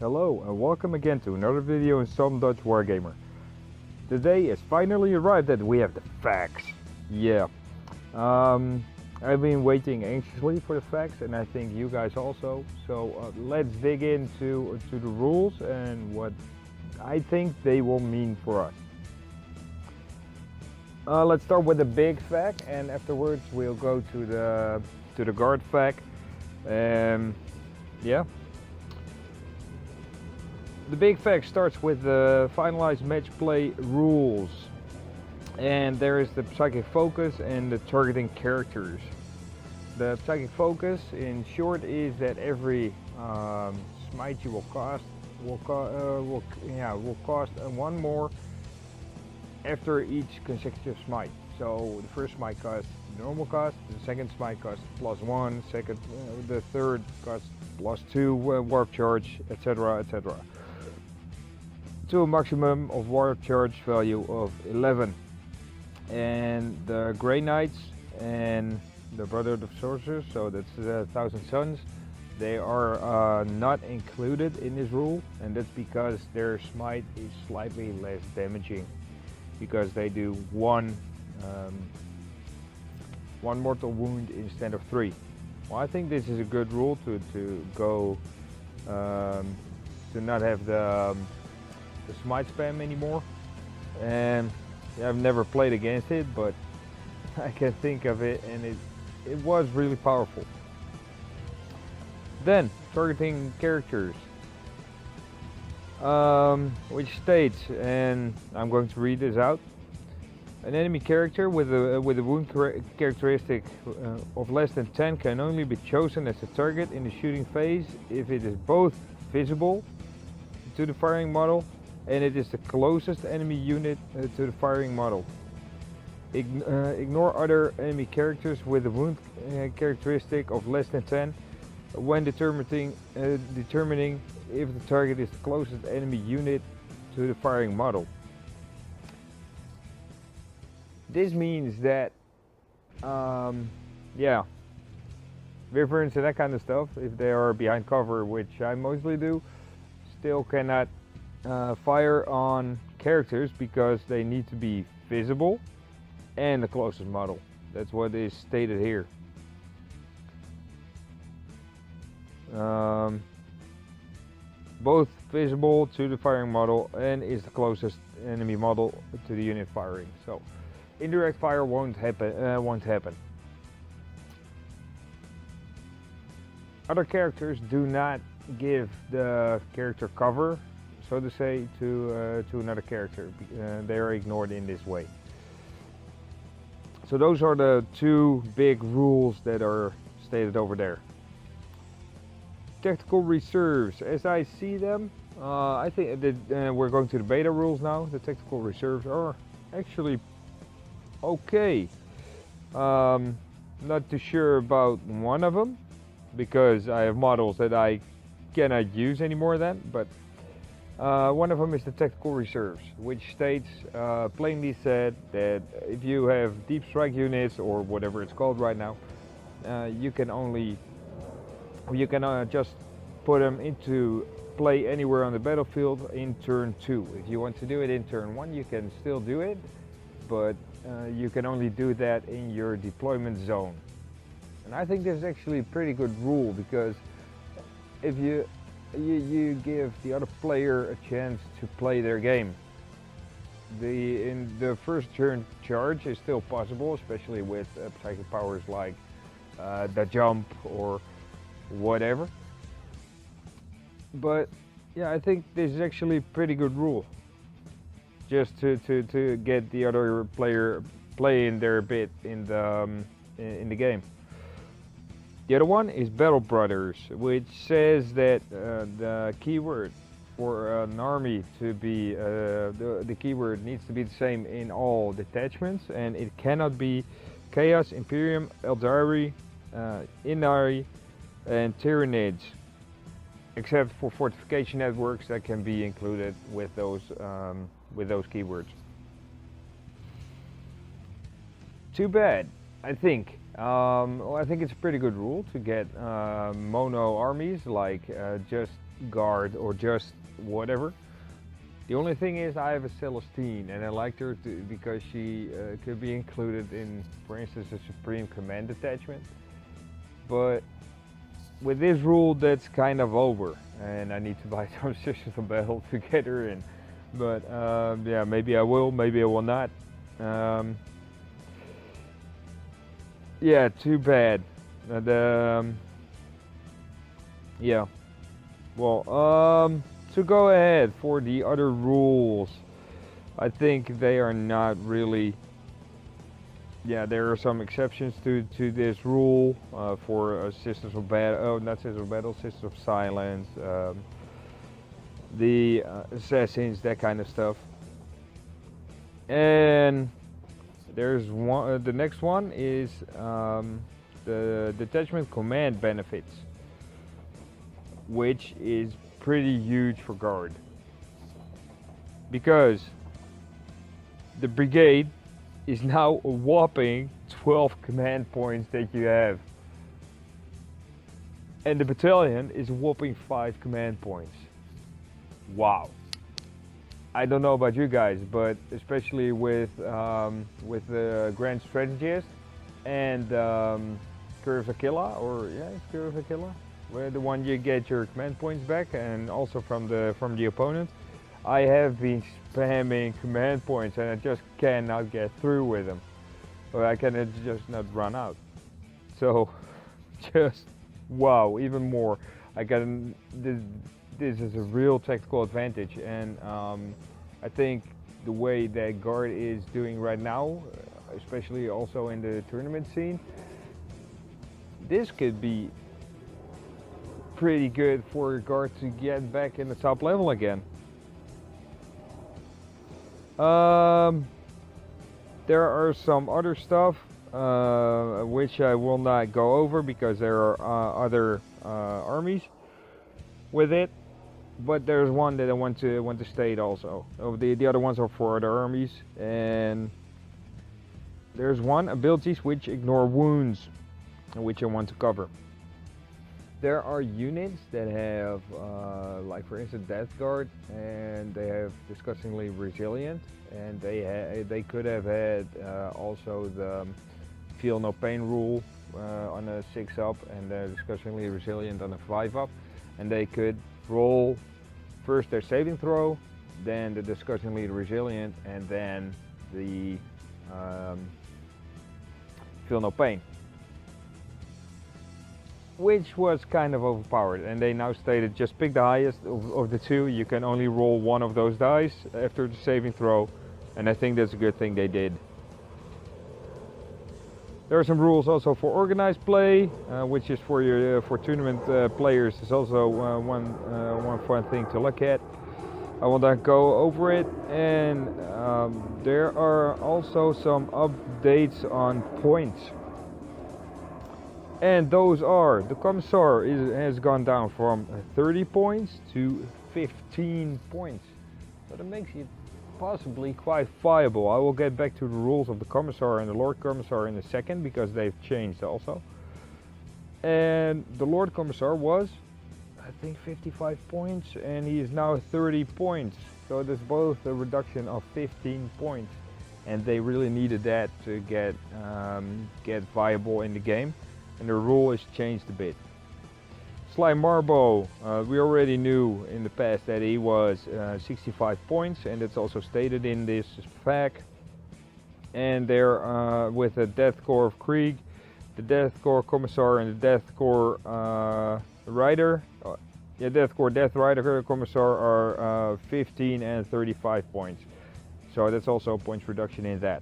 Hello and welcome again to another video in Some Dutch Wargamer. Today has finally arrived that we have the facts. Yeah, I've been waiting anxiously for the facts and I think you guys also. So let's dig into the rules and what I think they will mean for us. Let's start with the big fact and afterwards we'll go to the guard fact. Yeah. The big fact starts with the finalized match play rules, and there is the psychic focus and the targeting characters. The psychic focus, in short, is that every smite you will cost will cost one more after each consecutive smite. So the first smite costs normal cost, the second smite costs +1, the third costs +2 warp charge, etc., etc. To a maximum of warp charge value of 11. And the Grey Knights and the Brotherhood of Sorcerers, so that's the Thousand Suns, they are not included in this rule, and that's because their smite is slightly less damaging, because they do one mortal wound instead of 3. Well, I think this is a good rule to go to not have the smite spam anymore, and I've never played against it, but I can think of it, and it was really powerful. Then targeting characters, which states, and I'm going to read this out: an enemy character with a wound characteristic of less than 10 can only be chosen as a target in the shooting phase if it is both visible to the firing model and it is the closest enemy unit to the firing model. Ignore other enemy characters with a wound characteristic of less than 10 when determining if the target is the closest enemy unit to the firing model. This means that, wyverns and that kind of stuff, if they are behind cover, which I mostly do, still cannot fire on characters because they need to be visible and the closest model. That's what is stated here. Both visible to the firing model and is the closest enemy model to the unit firing. So indirect fire won't happen. Other characters do not give the character cover, so to say, to another character. They are ignored in this way. So those are the two big rules that are stated over there. Tactical reserves, as I see them, I think that we're going to the beta rules now. The tactical reserves are actually okay. Not too sure about one of them because I have models that I cannot use anymore then, but one of them is the tactical reserves, which states plainly said that if you have deep strike units or whatever it's called right now, you can just put them into play anywhere on the battlefield in turn 2. If you want to do it in turn 1, you can still do it, but you can only do that in your deployment zone. And I think this is actually a pretty good rule, because if you give the other player a chance to play their game. In the first turn charge is still possible, especially with psychic powers like the jump or whatever. But yeah, I think this is actually a pretty good rule, just to get the other player playing their bit in the game. The other one is Battle Brothers, which says that the keyword for an army to be, the keyword needs to be the same in all detachments, and it cannot be Chaos, Imperium, Eldari, Inari, and Tyranids, except for fortification networks that can be included with those keywords. Too bad, I think. I think it's a pretty good rule to get mono armies, like just guard or just whatever. The only thing is I have a Celestine and I liked her because she could be included in, for instance, a Supreme Command detachment. But with this rule that's kind of over and I need to buy some Sisters of Battle to get her in. But yeah, maybe I will, maybe I will not. Yeah, too bad. Yeah. Well, to go ahead for the other rules, I think they are not really. Yeah, there are some exceptions to this rule for Systems of Battle. Oh, not Systems of Battle, Systems of Silence, the assassins, that kind of stuff. And there's one. The next one is the detachment command benefits, which is pretty huge for Guard, because the brigade is now a whopping 12 command points that you have, and the battalion is a whopping 5 command points. Wow. I don't know about you guys, but especially with the Grand Strategist and Curve Aquila, or yeah, Curve Aquila, where the one you get your command points back, and also from the opponent. I have been spamming command points and I just cannot get through with them, or I can just not run out. So just wow, even more. I got this is a real tactical advantage, and I think the way that Guard is doing right now, especially also in the tournament scene, this could be pretty good for Guard to get back in the top level again. There are some other stuff which I will not go over because there are other armies with it, but there's one that I want to state also. The other ones are for other armies, and there's one abilities which ignore wounds, which I want to cover. There are units that have, like for instance, Death Guard, and they have disgustingly resilient, and they could have had also the Feel No Pain rule on a 6-up, and they're disgustingly resilient on a 5-up, and they could roll first their saving throw, then the disgustingly resilient, and then the Feel No Pain, which was kind of overpowered, and they now stated just pick the highest of the two. You can only roll one of those dice after the saving throw, and I think that's a good thing they did. There are some rules also for organized play, which is for your tournament players. Is also one fun thing to look at. I will not go over it, and there are also some updates on points. And those are, the Commissar has gone down from 30 points to 15 points. So that makes it possibly quite viable. I will get back to the rules of the Commissar and the Lord Commissar in a second, because they've changed also. And the Lord Commissar was, I think, 55 points, and he is now 30 points. So there's both a reduction of 15 points. And they really needed that to get viable in the game. And the rule is changed a bit. Sly Marbo, we already knew in the past that he was 65 points, and it's also stated in this fact. And they're with the Death Corps of Krieg, the Death Corps Commissar, and the Death Corps Rider. Death Corps Death Rider Commissar are 15 and 35 points. So that's also a points reduction in that.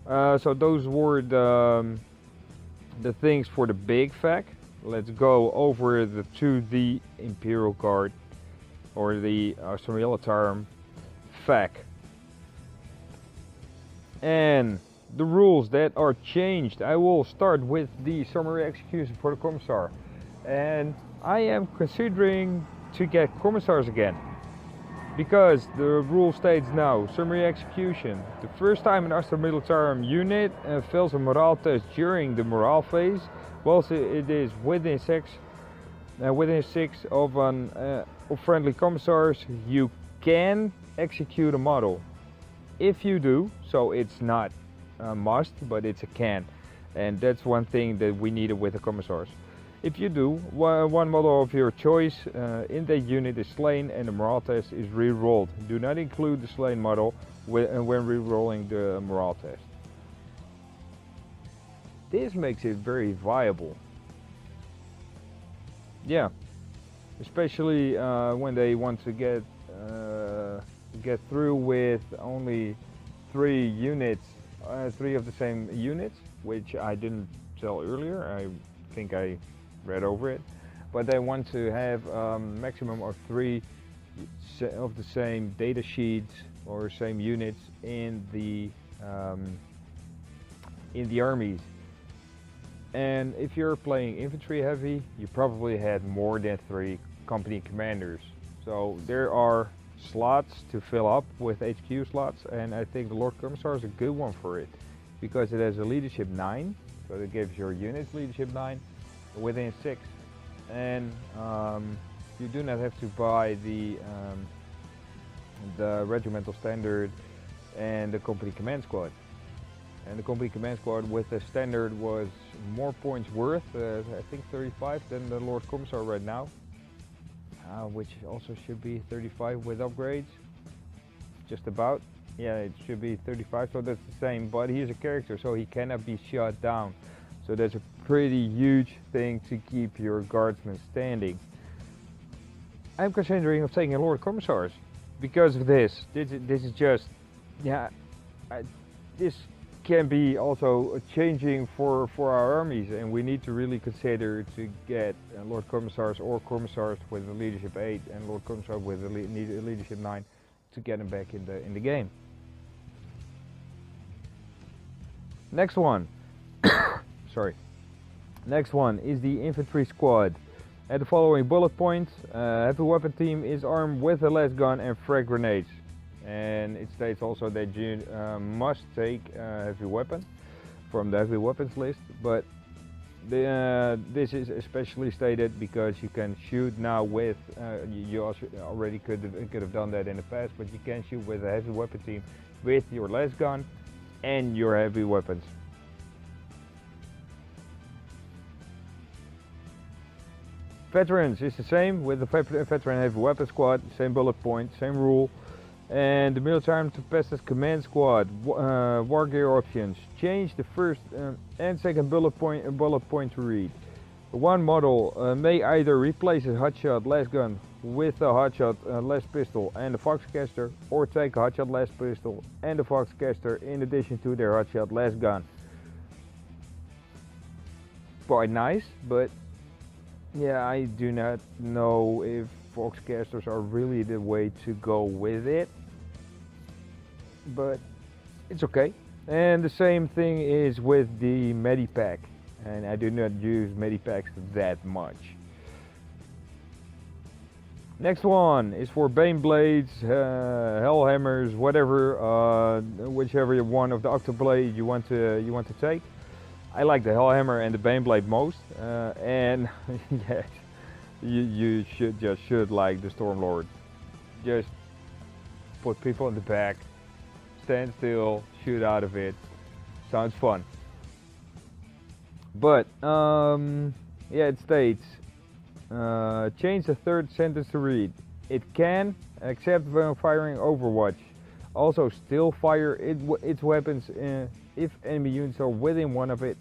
So those were the things for the big fact. Let's go over to the Imperial Guard, or the Astra Militarum fact. And the rules that are changed. I will start with the summary execution for the Commissar. And I am considering to get Commissars again, because the rule states now, summary execution. The first time an Astra Militarum unit fails a morale test during the morale phase, whilst it is within 6 within 6 of friendly commissars, you can execute a model. If you do, so it's not a must, but it's a can, and that's one thing that we needed with the commissars. If you do, one model of your choice in that unit is slain and the morale test is re-rolled. Do not include the slain model when re-rolling the morale test. This makes it very viable. Yeah, especially when they want to get through with only 3 units, 3 of the same units, which I didn't tell earlier. I think I read over it, but they want to have maximum of 3 of the same data sheets or same units in the armies. And if you're playing infantry heavy, you probably had more than 3 company commanders. So there are slots to fill up with HQ slots, and I think the Lord Commissar is a good one for it because it has a leadership 9, so it gives your units leadership 9 within 6, and you do not have to buy the regimental standard and the company command squad. And the company command squad with the standard was more points worth, I think 35, than the Lord Commissar right now, which also should be 35 with upgrades, just about. Yeah, it should be 35, so that's the same, but he is a character, so he cannot be shot down. So that's a pretty huge thing to keep your guardsmen standing. I'm considering of taking a Lord Commissars because of this. This is just, yeah, this can be also changing for our armies, and we need to really consider to get Lord Commissars or Commissars with a leadership 8 and Lord Commissar with a leadership 9 to get them back in the game. Next one. Sorry. Next one is the infantry squad. At the following bullet points, heavy weapon team is armed with a las gun and frag grenades. And it states also that you must take heavy weapon from the heavy weapons list, but this is especially stated because you can shoot now with, you also already could have done that in the past, but you can shoot with a heavy weapon team with your las gun and your heavy weapons. Veterans is the same with the veteran heavy weapon squad, same bullet point, same rule. And the Militarum Tempestus Command Squad, war gear options. Change the first and second bullet point to read. One model may either replace a hotshot las gun with a hotshot las pistol and a Foxcaster, or take a hotshot las pistol and a Foxcaster in addition to their hotshot las gun. Quite nice, but yeah, I do not know if Foxcasters are really the way to go with it, but it's okay. And the same thing is with the Medipack, and I do not use Medipacks that much. Next one is for Bane Blades, Hellhammers, whatever, whichever one of the Octoblade you want to take. I like the Hellhammer and the Bane Blade most, and yes, you should like the Stormlord. Just put people in the back, stand still, shoot out of it. Sounds fun. But yeah, it states change the third sentence to read. It can, except when firing Overwatch, also still fire its weapons if enemy units are within one of it,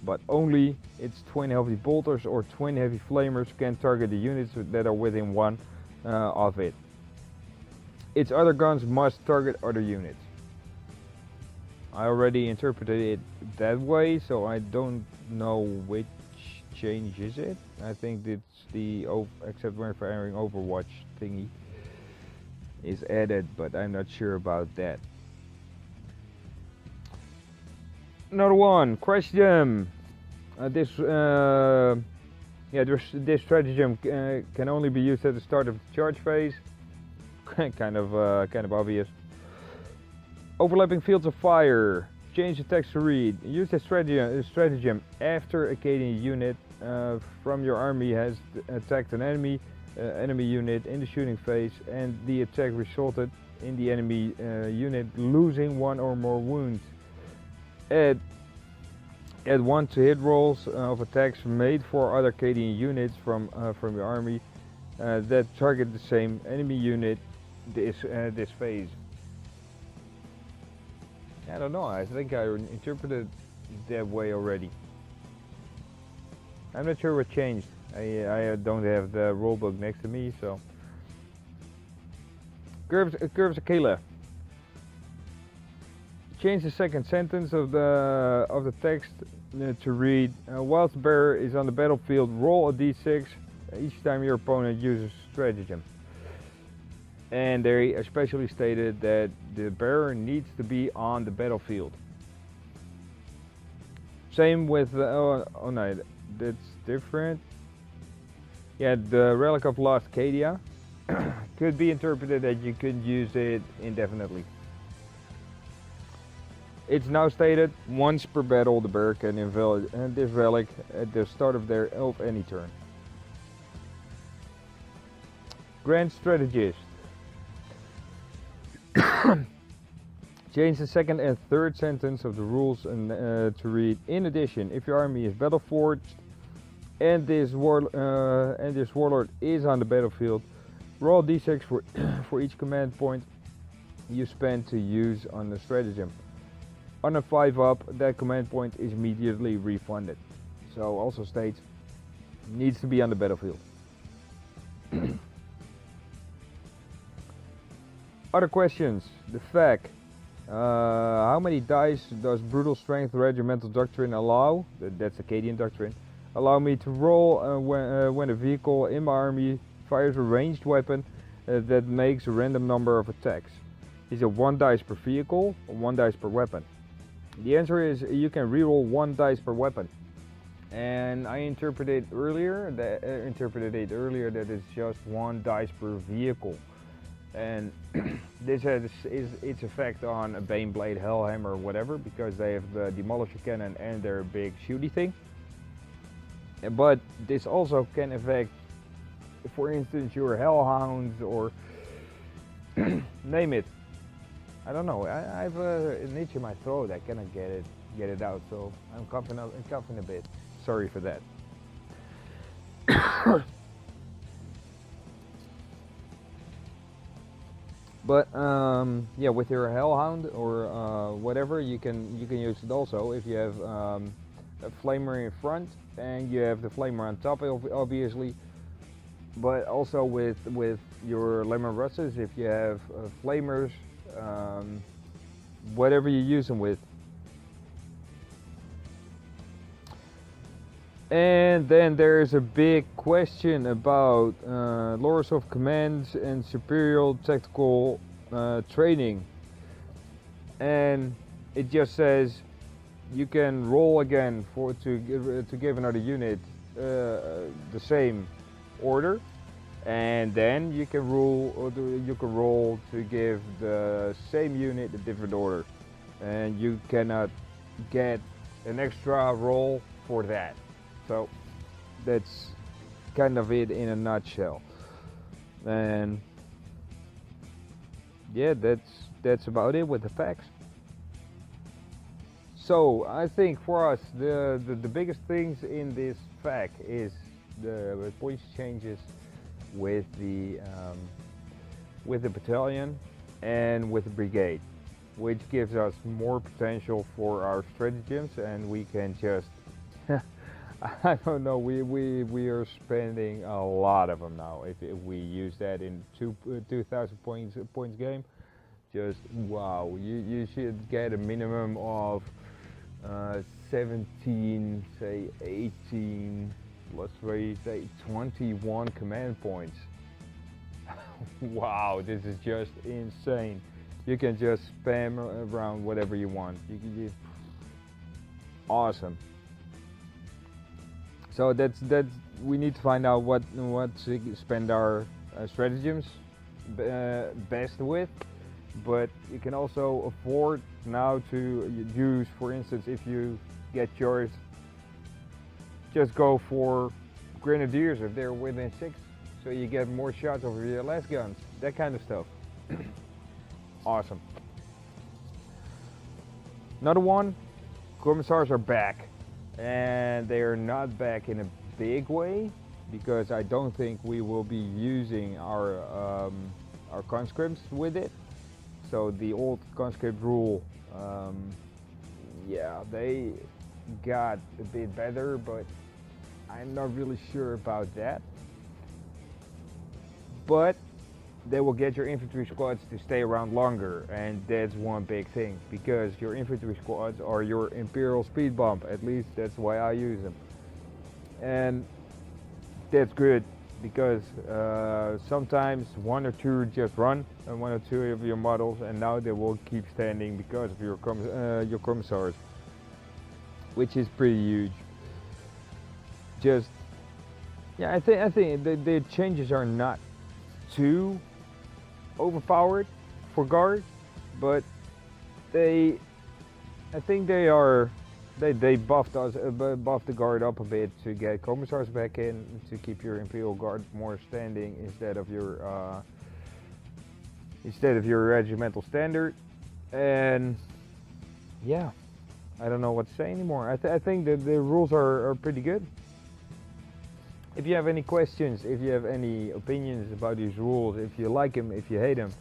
but only its 20 heavy bolters or 20 heavy flamers can target the units that are within one of it. Its other guns must target other units. I already interpreted it that way, so I don't know which change is it. I think it's the except when firing Overwatch thingy is added, but I'm not sure about that. Another one, crash gem. This stratagem can only be used at the start of the charge phase. kind of obvious. Overlapping fields of fire. Change the text to read. Use the stratagem after locating a unit from your army has attacked an enemy unit in the shooting phase, and the attack resulted in the enemy unit losing one or more wounds. Add 1 to hit rolls of attacks made for other Cadian units from your army that target the same enemy unit this phase. I don't know, I think I interpreted that way already. I'm not sure what changed. I don't have the rulebook next to me, so. Curves Akela. Change the second sentence of the text to read: whilst the bearer is on the battlefield, roll a d6 each time your opponent uses stratagem. And they especially stated that the bearer needs to be on the battlefield. Same with oh no, that's different. Yeah, the Relic of Lost Cadia could be interpreted that you could use it indefinitely. It's now stated once per battle the bearer can invalidate this relic at the start of any turn. Grand Strategist. Change the second and third sentence of the rules and to read: in addition, if your army is battle forged and this warlord is on the battlefield, roll d6 for each command point you spend to use on the stratagem. On a 5-up, that command point is immediately refunded. So also states needs to be on the battlefield. Other questions. The fact. How many dice does Brutal Strength Regimental Doctrine allow? That's Acadian Doctrine. Allow me to roll when a vehicle in my army fires a ranged weapon that makes a random number of attacks. Is it 1 dice per vehicle or 1 dice per weapon? The answer is you can reroll 1 dice per weapon. And I interpreted it earlier that it's just 1 dice per vehicle. And this has its effect on a Baneblade, Hellhammer, or whatever, because they have the Demolisher Cannon and their big shooty thing. But this also can affect, for instance, your Hellhounds or name it. I don't know. I have an itch in my throat. I cannot get it out, so I'm coughing a bit. Sorry for that. But yeah, with your Hellhound or whatever, you can use it also if you have a flamer in front and you have the flamer on top, obviously. But also with your Lemon Russes, if you have flamers, whatever you use them with. And then there's a big question about lores of commands and superior tactical training, and it just says you can roll again to give another unit the same order, and then you can roll to give the same unit a different order, and you cannot get an extra roll for that. So that's kind of it in a nutshell. And yeah, that's about it with the facts. So I think for us the biggest things in this fact is the policy changes with the battalion and with the brigade, which gives us more potential for our stratagems, and we can just I don't know, we are spending a lot of them now. If we use that in 2,000 points game, just wow, you should get a minimum of 17, say 18, let's say 21 command points. Wow, this is just insane. You can just spam around whatever you want. Awesome. So that's we need to find out what to spend our stratagems best with, but you can also afford now to use, for instance, if you get yours just go for grenadiers if they're within 6, so you get more shots over your less guns, that kind of stuff. Awesome. Another one, commissars are back, and they are not back in a big way, because I don't think we will be using our conscripts with it. So the old conscript rule, yeah, they got a bit better, but I'm not really sure about that. But they will get your infantry squads to stay around longer, and that's one big thing, because your infantry squads are your imperial speed bump. At least that's why I use them, and that's good, because sometimes 1 or 2 just run, and 1 or 2 of your models, and now they will keep standing because of your commissars, which is pretty huge. Just, yeah, I think the changes are not too overpowered for guard, but I think they buffed the guard up a bit to get commissars back in, to keep your imperial guard more standing instead of your regimental standard. And yeah, I don't know what to say anymore. I think that the rules are pretty good. If you have any questions, if you have any opinions about these rules, if you like them, if you hate them,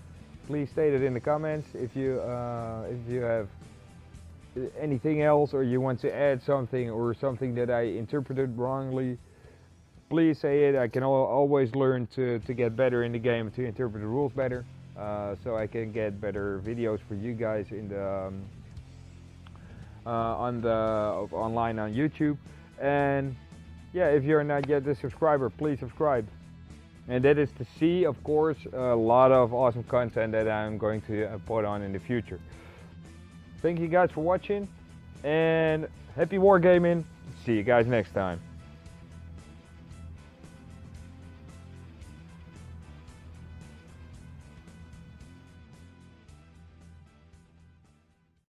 please state it in the comments. If you have anything else, or you want to add something, or something that I interpreted wrongly, please say it. I can always learn to get better in the game, to interpret the rules better, so I can get better videos for you guys in the online on YouTube. And yeah, if you're not yet a subscriber, please subscribe. And that is to see, of course, a lot of awesome content that I'm going to put on in the future. Thank you guys for watching, and happy wargaming. See you guys next time.